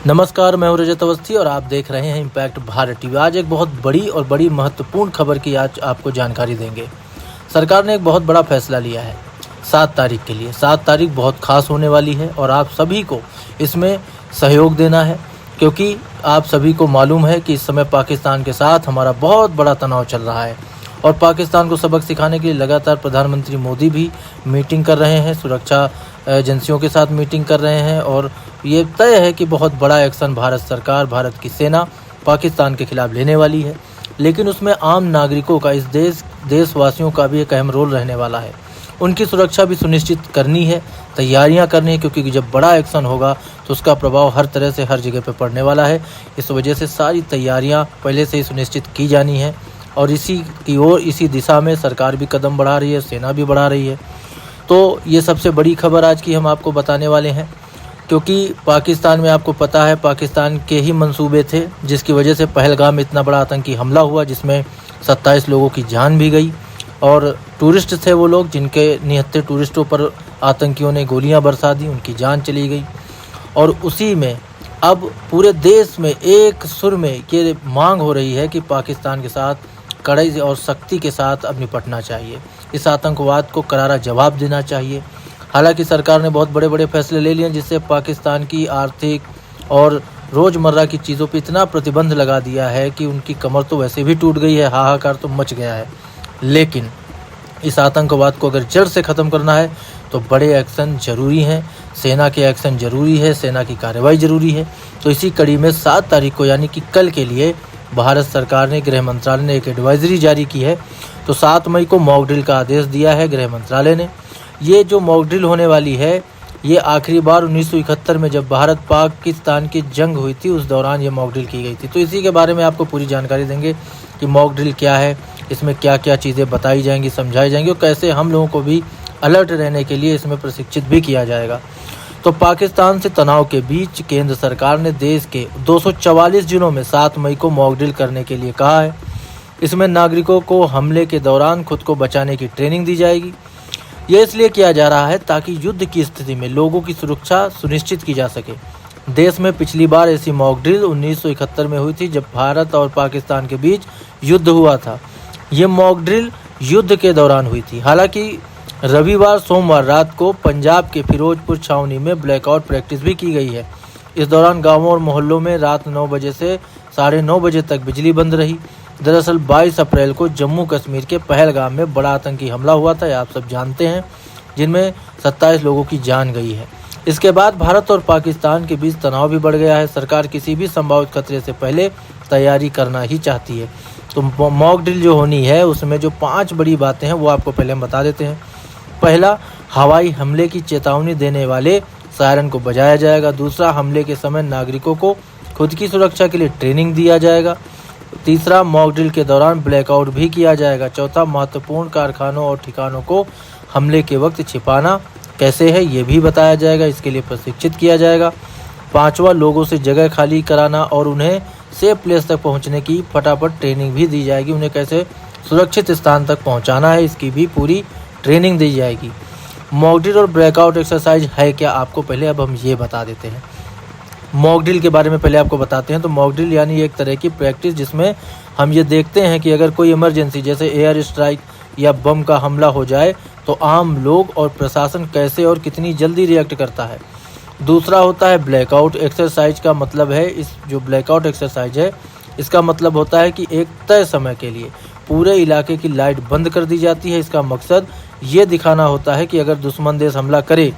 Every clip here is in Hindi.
नमस्कार, मैं हूं रजत अवस्थी और आप देख रहे हैं इम्पैक्ट भारत टीवी। आज एक बहुत बड़ी महत्वपूर्ण खबर की आज आपको जानकारी देंगे। सरकार ने एक बहुत बड़ा फैसला लिया है 7 तारीख के लिए। 7 तारीख बहुत खास होने वाली है और आप सभी को इसमें सहयोग देना है, क्योंकि आप सभी को मालूम है कि इस समय पाकिस्तान के साथ हमारा बहुत बड़ा तनाव चल रहा है और पाकिस्तान को सबक सिखाने के लिए लगातार प्रधानमंत्री मोदी भी मीटिंग कर रहे हैं, सुरक्षा एजेंसियों के साथ मीटिंग कर रहे हैं और ये तय है कि बहुत बड़ा एक्शन भारत सरकार, भारत की सेना पाकिस्तान के खिलाफ लेने वाली है। लेकिन उसमें आम नागरिकों का, इस देशवासियों का भी एक अहम रोल रहने वाला है। उनकी सुरक्षा भी सुनिश्चित करनी है, तैयारियां करनी है, क्योंकि जब बड़ा एक्शन होगा तो उसका प्रभाव हर तरह से हर जगह पर पड़ने वाला है। इस वजह से सारी तैयारियां पहले से ही सुनिश्चित की जानी है और इसी की ओर, इसी दिशा में सरकार भी कदम बढ़ा रही है, सेना भी बढ़ा रही है। तो ये सबसे बड़ी खबर आज की हम आपको बताने वाले हैं, क्योंकि पाकिस्तान में आपको पता है पाकिस्तान के ही मंसूबे थे, जिसकी वजह से पहलगाम में इतना बड़ा आतंकी हमला हुआ जिसमें 27 लोगों की जान भी गई और टूरिस्ट थे वो लोग, जिनके निहत्थे टूरिस्टों पर आतंकियों ने गोलियां बरसा दी, उनकी जान चली गई। और उसी में अब पूरे देश में एक सुर में ये मांग हो रही है कि पाकिस्तान के साथ कड़ाई और सख्ती के साथ अब निपटना चाहिए, इस आतंकवाद को करारा जवाब देना चाहिए। हालांकि सरकार ने बहुत बड़े बड़े फैसले ले लिए, जिससे पाकिस्तान की आर्थिक और रोज़मर्रा की चीज़ों पर इतना प्रतिबंध लगा दिया है कि उनकी कमर तो वैसे भी टूट गई है, हाहाकार तो मच गया है। लेकिन इस आतंकवाद को अगर जड़ से ख़त्म करना है तो बड़े एक्शन ज़रूरी हैं, सेना के एक्शन ज़रूरी है, सेना की कार्रवाई ज़रूरी है। तो इसी कड़ी में 7 तारीख को, यानी कि कल के लिए, भारत सरकार ने, गृह मंत्रालय ने एक एडवाइजरी जारी की है। तो 7 मई को मॉक ड्रिल का आदेश दिया है गृह मंत्रालय ने। ये जो मॉक ड्रिल होने वाली है, ये आखिरी बार 1971 में जब भारत पाकिस्तान की जंग हुई थी, उस दौरान ये मॉक ड्रिल की गई थी। तो इसी के बारे में आपको पूरी जानकारी देंगे कि मॉक ड्रिल क्या है, इसमें क्या क्या चीज़ें बताई जाएंगी, समझाई जाएंगी और कैसे हम लोगों को भी अलर्ट रहने के लिए इसमें प्रशिक्षित भी किया जाएगा। तो पाकिस्तान से तनाव के बीच केंद्र सरकार ने देश के 244 जिलों में 7 मई को मॉक ड्रिल करने के लिए कहा है। इसमें नागरिकों को हमले के दौरान खुद को बचाने की ट्रेनिंग दी जाएगी। ये इसलिए किया जा रहा है ताकि युद्ध की स्थिति में लोगों की सुरक्षा सुनिश्चित की जा सके। देश में पिछली बार ऐसी मॉक ड्रिल 1971 में हुई थी, जब भारत और पाकिस्तान के बीच युद्ध हुआ था। ये मॉक ड्रिल युद्ध के दौरान हुई थी। हालांकि रविवार सोमवार रात को पंजाब के फिरोजपुर छावनी में ब्लैकआउट प्रैक्टिस भी की गई है। इस दौरान गाँवों और मोहल्लों में रात 9 बजे से 9:30 बजे तक बिजली बंद रही। दरअसल 22 अप्रैल को जम्मू कश्मीर के पहलगाम में बड़ा आतंकी हमला हुआ था, आप सब जानते हैं, जिनमें 27 लोगों की जान गई है। इसके बाद भारत और पाकिस्तान के बीच तनाव भी बढ़ गया है। सरकार किसी भी संभावित खतरे से पहले तैयारी करना ही चाहती है। तो मॉक ड्रिल जो होनी है, उसमें जो 5 बड़ी बातें हैं वो आपको पहले हम बता देते हैं। पहला, हवाई हमले की चेतावनी देने वाले सायरन को बजाया जाएगा। दूसरा, हमले के समय नागरिकों को खुद की सुरक्षा के लिए ट्रेनिंग दिया जाएगा। तीसरा, मॉक ड्रिल के दौरान ब्लैकआउट भी किया जाएगा। चौथा, महत्वपूर्ण कारखानों और ठिकानों को हमले के वक्त छिपाना कैसे है ये भी बताया जाएगा, इसके लिए प्रशिक्षित किया जाएगा। पांचवा, लोगों से जगह खाली कराना और उन्हें सेफ प्लेस तक पहुंचने की फटाफट ट्रेनिंग भी दी जाएगी। उन्हें कैसे सुरक्षित स्थान तक पहुंचाना है, इसकी भी पूरी ट्रेनिंग दी जाएगी। मॉक ड्रिल और ब्रेकआउट एक्सरसाइज है क्या, आपको पहले अब हम ये बता देते हैं। मॉक ड्रिल के बारे में पहले आपको बताते हैं। तो मॉक ड्रिल यानी एक तरह की प्रैक्टिस, जिसमें हम ये देखते हैं कि अगर कोई इमरजेंसी जैसे एयर स्ट्राइक या बम का हमला हो जाए तो आम लोग और प्रशासन कैसे और कितनी जल्दी रिएक्ट करता है। दूसरा होता है ब्लैकआउट एक्सरसाइज का मतलब है, इस जो ब्लैकआउट एक्सरसाइज है इसका मतलब होता है कि एक तय समय के लिए पूरे इलाके की लाइट बंद कर दी जाती है। इसका मकसद ये दिखाना होता है कि अगर दुश्मन देश हमला करे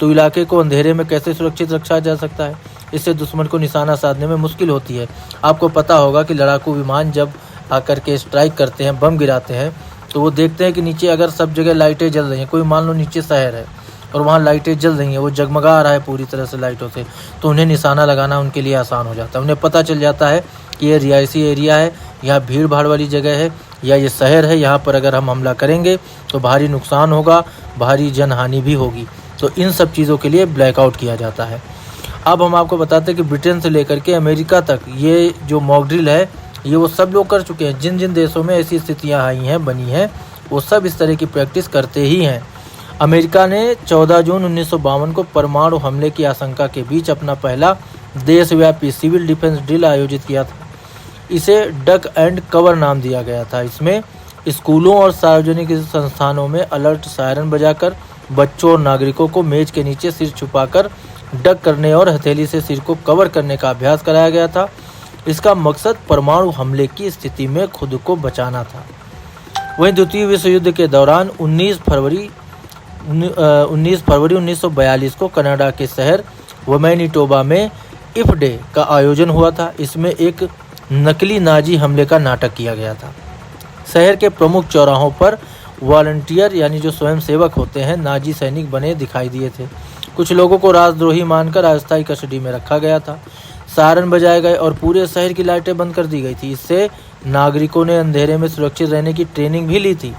तो इलाके को अंधेरे में कैसे सुरक्षित रखा जा सकता है। इससे दुश्मन को निशाना साधने में मुश्किल होती है। आपको पता होगा कि लड़ाकू विमान जब आकर के स्ट्राइक करते हैं, बम गिराते हैं, तो वो देखते हैं कि नीचे अगर सब जगह लाइटें जल रही हैं, कोई मान लो नीचे शहर है और वहाँ लाइटें जल रही हैं, वो जगमगा रहा है पूरी तरह से लाइटों से, तो उन्हें निशाना लगाना उनके लिए आसान हो जाता है। उन्हें पता चल जाता है कि ये रिहायशी एरिया है, यहाँ भीड़ भाड़ वाली जगह है, या ये शहर है, यहाँ पर अगर हम हमला करेंगे तो भारी नुकसान होगा, भारी जनहानि भी होगी। तो इन सब चीज़ों के लिए ब्लैकआउट किया जाता है। अब हम आपको बताते हैं कि ब्रिटेन से लेकर के अमेरिका तक ये जो मॉक ड्रिल है ये वो सब लोग कर चुके हैं। जिन जिन देशों में ऐसी स्थितियां आई हैं, बनी हैं, वो सब इस तरह की प्रैक्टिस करते ही हैं। अमेरिका ने 14 जून 1952 को परमाणु हमले की आशंका के बीच अपना पहला देशव्यापी सिविल डिफेंस ड्रिल आयोजित किया था। इसे डक एंड कवर नाम दिया गया था। इसमें स्कूलों और सार्वजनिक संस्थानों में अलर्ट सायरन बजाकर बच्चों और नागरिकों को मेज के नीचे सिर छुपाकर डक करने और हथेली से सिर को कवर करने का अभ्यास कराया गया था। इसका मकसद परमाणु हमले की स्थिति में खुद को बचाना था। वहीं द्वितीय विश्व युद्ध के दौरान 19 फरवरी 1942 को कनाडा के शहर वमैनिटोबा में इफ डे का आयोजन हुआ था। इसमें एक नकली नाजी हमले का नाटक किया गया था। शहर के प्रमुख चौराहों पर वॉलंटियर यानी जो स्वयंसेवक होते हैं नाजी सैनिक बने दिखाई दिए थे। कुछ लोगों को राजद्रोही मानकर अस्थायी कस्टडी में रखा गया था। सायरन बजाए गए और पूरे शहर की लाइटें बंद कर दी गई थी। इससे नागरिकों ने अंधेरे में सुरक्षित रहने की ट्रेनिंग भी ली थी।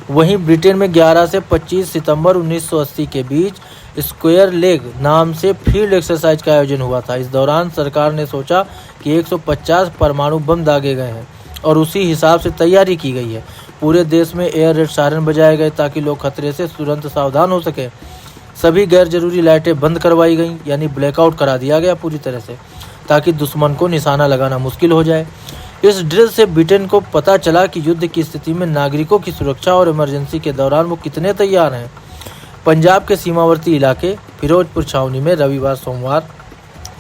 वहीं ब्रिटेन में 11 से 25 सितंबर 1980 के बीच स्क्वायर लेग नाम से फील्ड एक्सरसाइज का आयोजन हुआ था। इस दौरान सरकार ने सोचा कि 150 परमाणु बम दागे गए हैं और उसी हिसाब से तैयारी की गई है। पूरे देश में एयर रेड सायरन बजाए गए ताकि लोग खतरे से तुरंत सावधान हो सके। सभी गैर जरूरी लाइटें बंद करवाई गईं, यानी ब्लैकआउट करा दिया गया पूरी तरह से, ताकि दुश्मन को निशाना लगाना मुश्किल हो जाए। इस ड्रिल से ब्रिटेन को पता चला कि युद्ध की स्थिति में नागरिकों की सुरक्षा और इमरजेंसी के दौरान वो कितने तैयार हैं। पंजाब के सीमावर्ती इलाके फिरोजपुर छावनी में रविवार सोमवार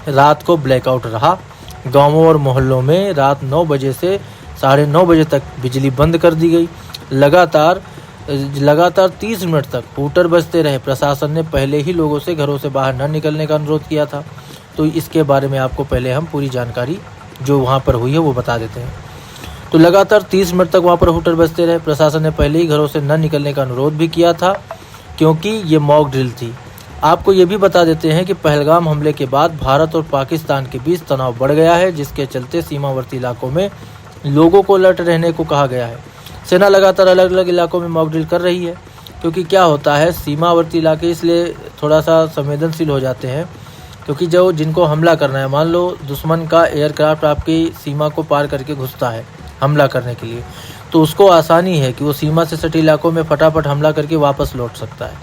रात को ब्लैकआउट रहा। गांवों और मोहल्लों में रात 9 बजे से 9:30 बजे तक बिजली बंद कर दी गई। लगातार 30 मिनट तक हूटर बजते रहे। प्रशासन ने पहले ही लोगों से घरों से बाहर न निकलने का अनुरोध किया था, तो इसके बारे में आपको पहले हम पूरी जानकारी जो वहाँ पर हुई है वो बता देते हैं। तो लगातार 30 मिनट तक वहाँ पर हूटर बजते रहे। प्रशासन ने पहले ही घरों से न निकलने का अनुरोध भी किया था, क्योंकि ये मॉक ड्रिल थी। आपको ये भी बता देते हैं कि पहलगाम हमले के बाद भारत और पाकिस्तान के बीच तनाव बढ़ गया है, जिसके चलते सीमावर्ती इलाकों में लोगों को अलर्ट रहने को कहा गया है। सेना लगातार अलग अलग इलाकों में मॉक ड्रिल कर रही है, क्योंकि क्या होता है सीमावर्ती इलाके इसलिए थोड़ा सा संवेदनशील हो जाते हैं, क्योंकि जो जिनको हमला करना है, मान लो दुश्मन का एयरक्राफ्ट आपकी सीमा को पार करके घुसता है हमला करने के लिए, तो उसको आसानी है कि वो सीमा से सटे इलाकों में फटाफट हमला करके वापस लौट सकता है।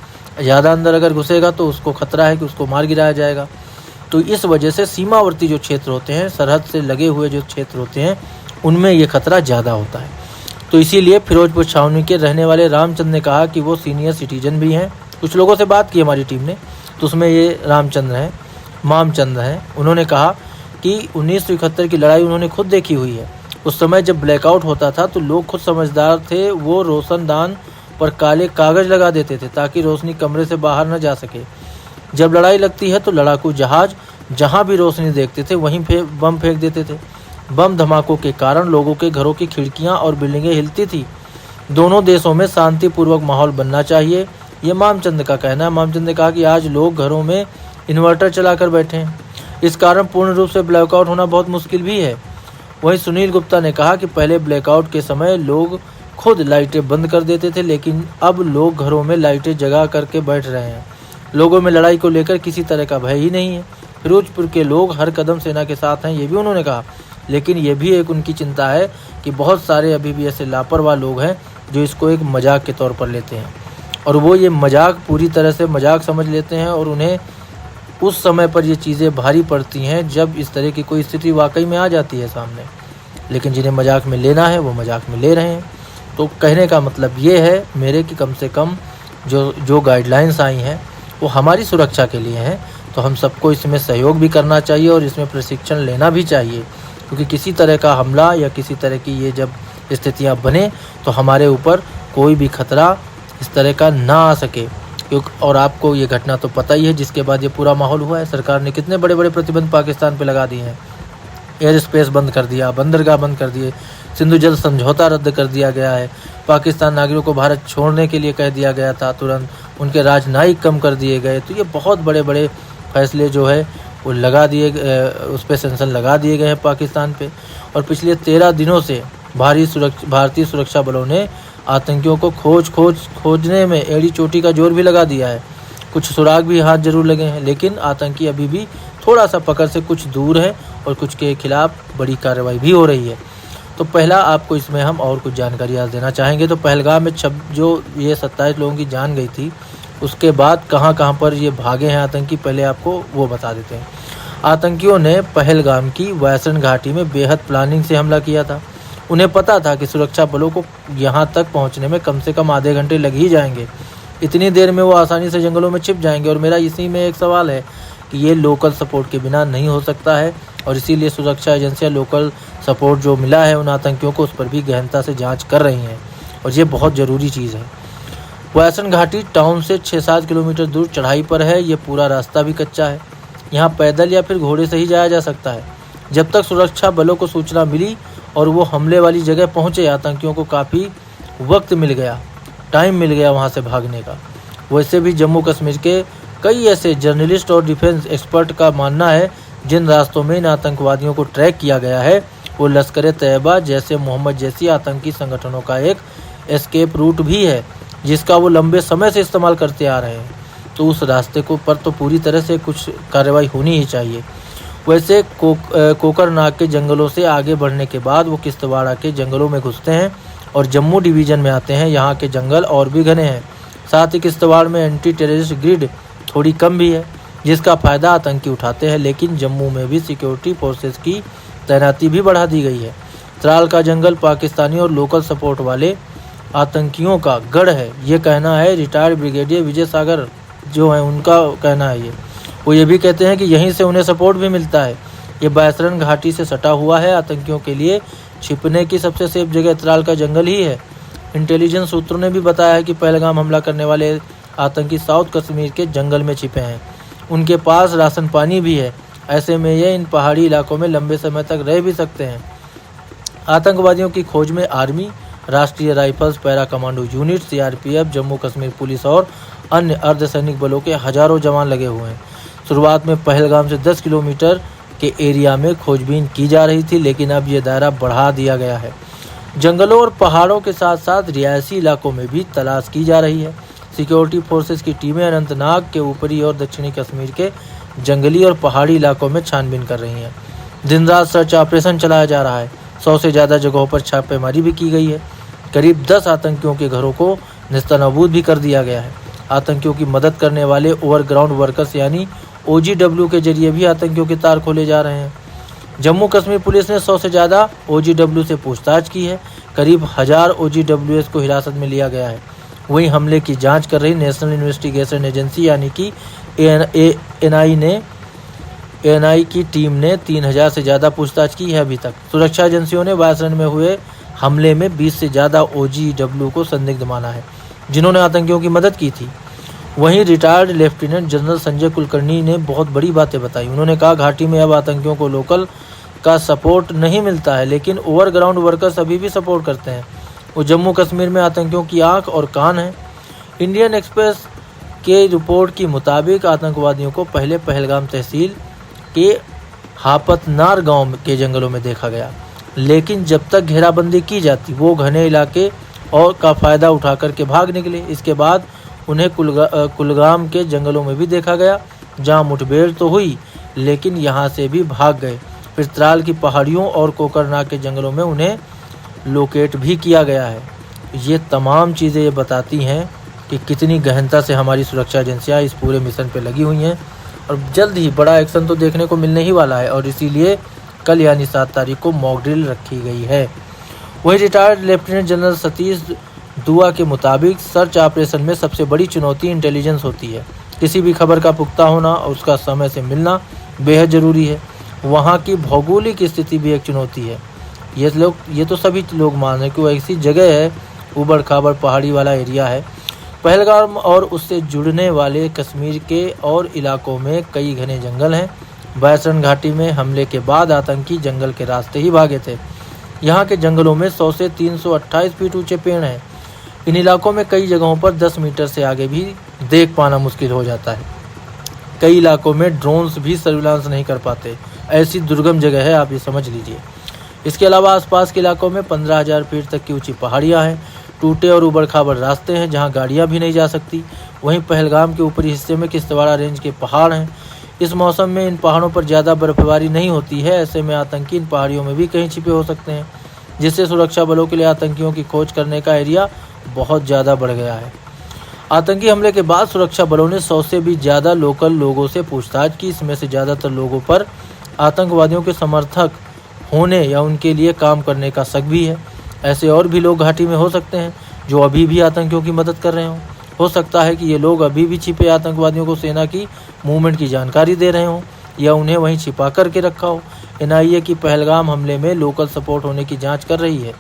ज़्यादा अंदर अगर घुसेगा तो उसको खतरा है कि उसको मार गिराया जाएगा। तो इस वजह से सीमावर्ती जो क्षेत्र होते हैं, सरहद से लगे हुए जो क्षेत्र होते हैं, उनमें ये खतरा ज़्यादा होता है। तो इसीलिए फिरोजपुर छावनी के रहने वाले रामचंद्र ने कहा कि वो सीनियर सिटीजन भी हैं। कुछ लोगों से बात की हमारी टीम ने, तो उसमें ये रामचंद्र हैं, मामचंद्र हैं। उन्होंने कहा कि 1971 की लड़ाई उन्होंने खुद देखी हुई है। उस समय जब ब्लैकआउट होता था तो लोग खुद समझदार थे, वो रोशनदान पर काले कागज लगा देते थे ताकि रोशनी कमरे से बाहर न जा सके। जब लड़ाई लगती है तो लड़ाकू जहाज जहां भी रोशनी देखते थे वहीं बम फेंक देते थे। बम धमाकों के कारण लोगों के घरों की खिड़कियां और बिल्डिंगें हिलती थी। दोनों देशों में शांतिपूर्वक माहौल बनना चाहिए, ये मामचंद का कहना है। मामचंद ने कहा कि आज लोग घरों में इन्वर्टर चलाकर बैठे हैं, इस कारण पूर्ण रूप से ब्लैकआउट होना बहुत मुश्किल भी है। वहीं सुनील गुप्ता ने कहा कि पहले ब्लैकआउट के समय लोग खुद लाइटें बंद कर देते थे, लेकिन अब लोग घरों में लाइटें जगा करके बैठ रहे हैं। लोगों में लड़ाई को लेकर किसी तरह का भय ही नहीं है। फिरोजपुर के लोग हर कदम सेना के साथ हैं, ये भी उन्होंने कहा, लेकिन ये भी एक उनकी चिंता है कि बहुत सारे अभी भी ऐसे लापरवाह लोग हैं जो इसको एक मजाक के तौर पर लेते हैं, और वो ये मजाक पूरी तरह से मजाक समझ लेते हैं, और उन्हें उस समय पर ये चीज़ें भारी पड़ती हैं जब इस तरह की कोई स्थिति वाकई में आ जाती है सामने। लेकिन जिन्हें मजाक में लेना है वो मजाक में ले रहे हैं। तो कहने का मतलब ये है मेरे कि कम से कम जो गाइडलाइंस आई हैं वो हमारी सुरक्षा के लिए हैं, तो हम सबको इसमें सहयोग भी करना चाहिए और इसमें प्रशिक्षण लेना भी चाहिए, क्योंकि किसी तरह का हमला या किसी तरह की ये जब स्थितियाँ बने तो हमारे ऊपर कोई भी खतरा इस तरह का ना आ सके। और आपको ये घटना तो पता ही है जिसके बाद ये पूरा माहौल हुआ है। सरकार ने कितने बड़े बड़े प्रतिबंध पाकिस्तान पे लगा दिए हैं। एयर स्पेस बंद कर दिया, बंदरगाह बंद कर दिए, सिंधु जल समझौता रद्द कर दिया गया है, पाकिस्तान नागरिकों को भारत छोड़ने के लिए कह दिया गया था, तुरंत उनके राजनयिक कम कर दिए गए। तो ये बहुत बड़े बड़े फैसले जो है वो लगा दिए, उस पर सेंक्शन लगा दिए गए हैं पाकिस्तान पे। और पिछले 13 दिनों से भारतीय सुरक्षा बलों ने आतंकियों को खोजने में एड़ी चोटी का जोर भी लगा दिया है। कुछ सुराग भी हाथ जरूर लगे हैं, लेकिन आतंकी अभी भी थोड़ा सा पकड़ से कुछ दूर है और कुछ के खिलाफ बड़ी कार्रवाई भी हो रही है। तो पहला आपको इसमें हम और कुछ जानकारी आज देना चाहेंगे। तो पहलगाम में जो ये 27 लोगों की जान गई थी, उसके बाद कहाँ कहाँ पर ये भागे हैं आतंकी, पहले आपको वो बता देते हैं। आतंकियों ने पहलगाम की वैसन घाटी में बेहद प्लानिंग से हमला किया था। उन्हें पता था कि सुरक्षा बलों को यहां तक पहुंचने में कम से कम आधे घंटे लग ही जाएंगे। इतनी देर में वो आसानी से जंगलों में छिप जाएंगे। और मेरा इसी में एक सवाल है कि ये लोकल सपोर्ट के बिना नहीं हो सकता है, और इसीलिए सुरक्षा एजेंसियां लोकल सपोर्ट जो मिला है उन आतंकियों को उस पर भी गहनता से जाँच कर रही हैं, और ये बहुत ज़रूरी चीज़ है। वैसन घाटी टाउन से 6-7 किलोमीटर दूर चढ़ाई पर है। ये पूरा रास्ता भी कच्चा है। यहाँ पैदल या फिर घोड़े से ही जाया जा सकता है। जब तक सुरक्षा बलों को सूचना मिली और वो हमले वाली जगह पहुँचे, आतंकियों को काफ़ी वक्त मिल गया, टाइम मिल गया वहाँ से भागने का। वैसे भी जम्मू कश्मीर के कई ऐसे जर्नलिस्ट और डिफेंस एक्सपर्ट का मानना है जिन रास्तों में इन आतंकवादियों को ट्रैक किया गया है वो लश्कर तैयबा जैसे मोहम्मद जैसी आतंकी संगठनों का एक एस्केप रूट भी है, जिसका वो लंबे समय से इस्तेमाल करते आ रहे हैं। तो उस रास्ते को पर तो पूरी तरह से कुछ कार्रवाई होनी ही चाहिए। वैसे कोकरनाग के जंगलों से आगे बढ़ने के बाद वो किश्तवाड़ा के जंगलों में घुसते हैं और जम्मू डिवीज़न में आते हैं। यहाँ के जंगल और भी घने हैं। साथ ही किश्तवाड़ में एंटी टेररिस्ट ग्रिड थोड़ी कम भी है, जिसका फ़ायदा आतंकी उठाते हैं। लेकिन जम्मू में भी सिक्योरिटी फोर्सेस की तैनाती भी बढ़ा दी गई है। त्राल का जंगल पाकिस्तानी और लोकल सपोर्ट वाले आतंकियों का गढ़ है, ये कहना है रिटायर्ड ब्रिगेडियर विजय सागर जो है उनका कहना है। वो ये भी कहते हैं कि यहीं से उन्हें सपोर्ट भी मिलता है। ये बैसरन घाटी से सटा हुआ है। आतंकियों के लिए छिपने की सबसे सेफ जगह त्राल का जंगल ही है। इंटेलिजेंस सूत्रों ने भी बताया है कि पहलगाम हमला करने वाले आतंकी साउथ कश्मीर के जंगल में छिपे हैं। उनके पास राशन पानी भी है। ऐसे में ये इन पहाड़ी इलाकों में लंबे समय तक रह भी सकते हैं। आतंकवादियों की खोज में आर्मी, राष्ट्रीय rifles, para commando unit, CRPF, Jammu Kashmir police और अन्य अर्धसैनिक बलों के हजारों जवान लगे हुए हैं। शुरुआत में पहलगाम से 10 किलोमीटर के एरिया में खोजबीन की जा रही थी, लेकिन अब ये दायरा बढ़ा दिया गया है। जंगलों और पहाड़ों के साथ साथ रिहायशी इलाकों में भी तलाश की जा रही है। सिक्योरिटी फोर्सेस की टीमें अनंतनाग के ऊपरी और दक्षिणी कश्मीर के जंगली और पहाड़ी इलाकों में छानबीन कर रही हैं। दिन रात सर्च ऑपरेशन चलाया जा रहा है। 100 से ज़्यादा जगहों पर छापेमारी भी की गई है। करीब 10 आतंकियों के घरों को नेस्तनाबूद भी कर दिया गया है। आतंकियों की मदद करने वाले ओवरग्राउंड वर्कर्स यानी OGW के जरिए भी आतंकियों के तार खोले जा रहे हैं। जम्मू कश्मीर पुलिस ने 100 से ज़्यादा OGW से पूछताछ की है। करीब 1000 OGWs को हिरासत में लिया गया है। वहीं हमले की जांच कर रही नेशनल इन्वेस्टिगेशन एजेंसी यानी कि ANI की टीम ने 3000 से ज़्यादा पूछताछ की है अभी तक। सुरक्षा एजेंसियों ने वायसन में हुए हमले में 20 से ज़्यादा OGW को संदिग्ध माना है, जिन्होंने आतंकियों की मदद की थी। वहीं retired lieutenant general Sanjay Kulkarni ने बहुत बड़ी बातें बताई। उन्होंने कहा घाटी में अब आतंकियों को लोकल का सपोर्ट नहीं मिलता है, लेकिन ओवरग्राउंड वर्कर्स अभी भी सपोर्ट करते हैं। वो जम्मू कश्मीर में आतंकियों की आंख और कान है। इंडियन एक्सप्रेस के रिपोर्ट के मुताबिक आतंकवादियों को पहले पहलगाम तहसील के हापतनार गांव के जंगलों में देखा गया, लेकिन जब तक घेराबंदी की जाती वो घने इलाके और का फ़ायदा उठा करके भाग निकले। इसके बाद उन्हें कुलगाम के जंगलों में भी देखा गया, जहां मुठभेड़ तो हुई लेकिन यहां से भी भाग गए। फिर त्राल की पहाड़ियों और कोकरनाग के जंगलों में उन्हें लोकेट भी किया गया है। ये तमाम चीज़ें ये बताती हैं कि कितनी गहनता से हमारी सुरक्षा एजेंसियां इस पूरे मिशन पे लगी हुई हैं, और जल्द ही बड़ा एक्शन तो देखने को मिलने ही वाला है। और इसीलिए कल यानी 7 तारीख को मॉक ड्रिल रखी गई है। वही रिटायर्ड लेफ्टिनेंट जनरल सतीश दुआ के मुताबिक सर्च ऑपरेशन में सबसे बड़ी चुनौती इंटेलिजेंस होती है। किसी भी खबर का पुख्ता होना और उसका समय से मिलना बेहद ज़रूरी है। वहाँ की भौगोलिक स्थिति भी एक चुनौती है। ये तो सभी लोग मान रहे हैं कि वो ऐसी जगह है, ऊबड़ खाबड़ पहाड़ी वाला एरिया है। पहलगाम और उससे जुड़ने वाले कश्मीर के और इलाकों में कई घने जंगल हैं। बैसन घाटी में हमले के बाद आतंकी जंगल के रास्ते ही भागे थे। यहाँ के जंगलों में 100 से 328 फीट ऊंचे पेड़ हैं। इन इलाकों में कई जगहों पर 10 मीटर से आगे भी देख पाना मुश्किल हो जाता है। कई इलाकों में ड्रोन्स भी सर्विलांस नहीं कर पाते। ऐसी दुर्गम जगह है, आप ये समझ लीजिए। इसके अलावा आसपास के इलाकों में 15,000 फीट तक की ऊंची पहाड़ियाँ हैं। टूटे और उबड़ खाबड़ रास्ते हैं जहां गाड़ियां भी नहीं जा सकती। वहीं पहलगाम के ऊपरी हिस्से में किश्तवाड़ा रेंज के पहाड़ हैं। इस मौसम में इन पहाड़ों पर ज़्यादा बर्फबारी नहीं होती है। ऐसे में आतंकी इन पहाड़ियों में भी कहीं छिपे हो सकते हैं, जिससे सुरक्षा बलों के लिए आतंकियों की खोज करने का एरिया बहुत ज़्यादा बढ़ गया है। आतंकी हमले के बाद सुरक्षा बलों ने 100 से भी ज़्यादा लोकल लोगों से पूछताछ की। इसमें से ज़्यादातर लोगों पर आतंकवादियों के समर्थक होने या उनके लिए काम करने का शक भी है। ऐसे और भी लोग घाटी में हो सकते हैं जो अभी भी आतंकियों की मदद कर रहे हों। हो सकता है कि ये लोग अभी भी छिपे आतंकवादियों को सेना की मूवमेंट की जानकारी दे रहे हों या उन्हें वहीं छिपा करके रखा हो। NIA की पहलगाम हमले में लोकल सपोर्ट होने की जांच कर रही है।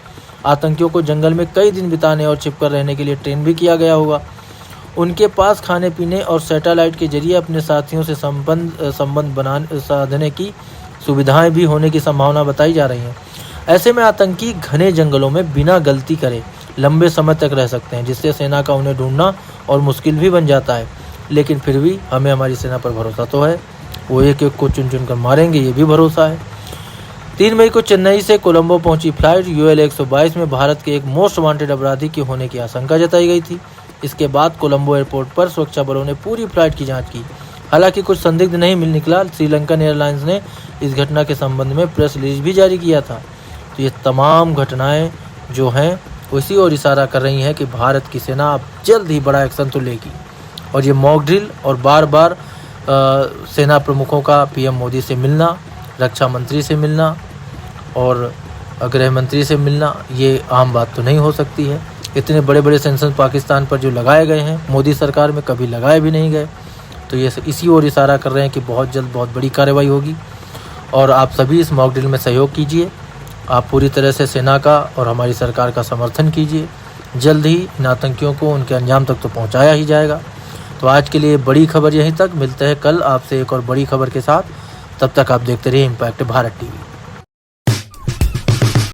आतंकियों को जंगल में कई दिन बिताने और छिपकर रहने के लिए ट्रेन भी किया गया होगा। उनके पास खाने पीने और सैटेलाइट के जरिए अपने साथियों से संबंध साधने की सुविधाएं भी होने की संभावना बताई जा रही है। ऐसे में आतंकी घने जंगलों में बिना गलती करे लंबे समय तक रह सकते हैं, जिससे सेना का उन्हें ढूंढना और मुश्किल भी बन जाता है। लेकिन फिर भी हमें हमारी सेना पर भरोसा तो है, वो एक एक को चुन चुन कर मारेंगे, ये भी भरोसा है। 3 मई को चेन्नई से कोलंबो पहुंची फ्लाइट UL 122 में भारत के एक मोस्ट वांटेड अपराधी के होने की आशंका जताई गई थी। इसके बाद कोलंबो एयरपोर्ट पर सुरक्षा बलों ने पूरी फ्लाइट की जांच की। हालांकि कुछ संदिग्ध नहीं निकला। श्रीलंकन एयरलाइंस ने इस घटना के संबंध में प्रेस रिलीज भी जारी किया था। तो ये तमाम घटनाएं जो हैं उसी ओर इशारा कर रही हैं कि भारत की सेना अब जल्द ही बड़ा एक्शन तो लेगी। और ये मॉक ड्रिल और बार बार सेना प्रमुखों का PM मोदी से मिलना, रक्षा मंत्री से मिलना और गृह मंत्री से मिलना, ये आम बात तो नहीं हो सकती है। इतने बड़े बड़े सैंक्शन पाकिस्तान पर जो लगाए गए हैं मोदी सरकार में, कभी लगाए भी नहीं गए। तो ये इसी ओर इशारा कर रहे हैं कि बहुत जल्द बहुत बड़ी कार्रवाई होगी। और आप सभी इस मॉक ड्रिल में सहयोग कीजिए। आप पूरी तरह से सेना का और हमारी सरकार का समर्थन कीजिए। जल्द ही इन आतंकियों को उनके अंजाम तक तो पहुंचाया ही जाएगा। तो आज के लिए बड़ी खबर यहीं तक। मिलते हैं कल आपसे एक और बड़ी खबर के साथ। तब तक आप देखते रहिए इम्पैक्ट भारत TV।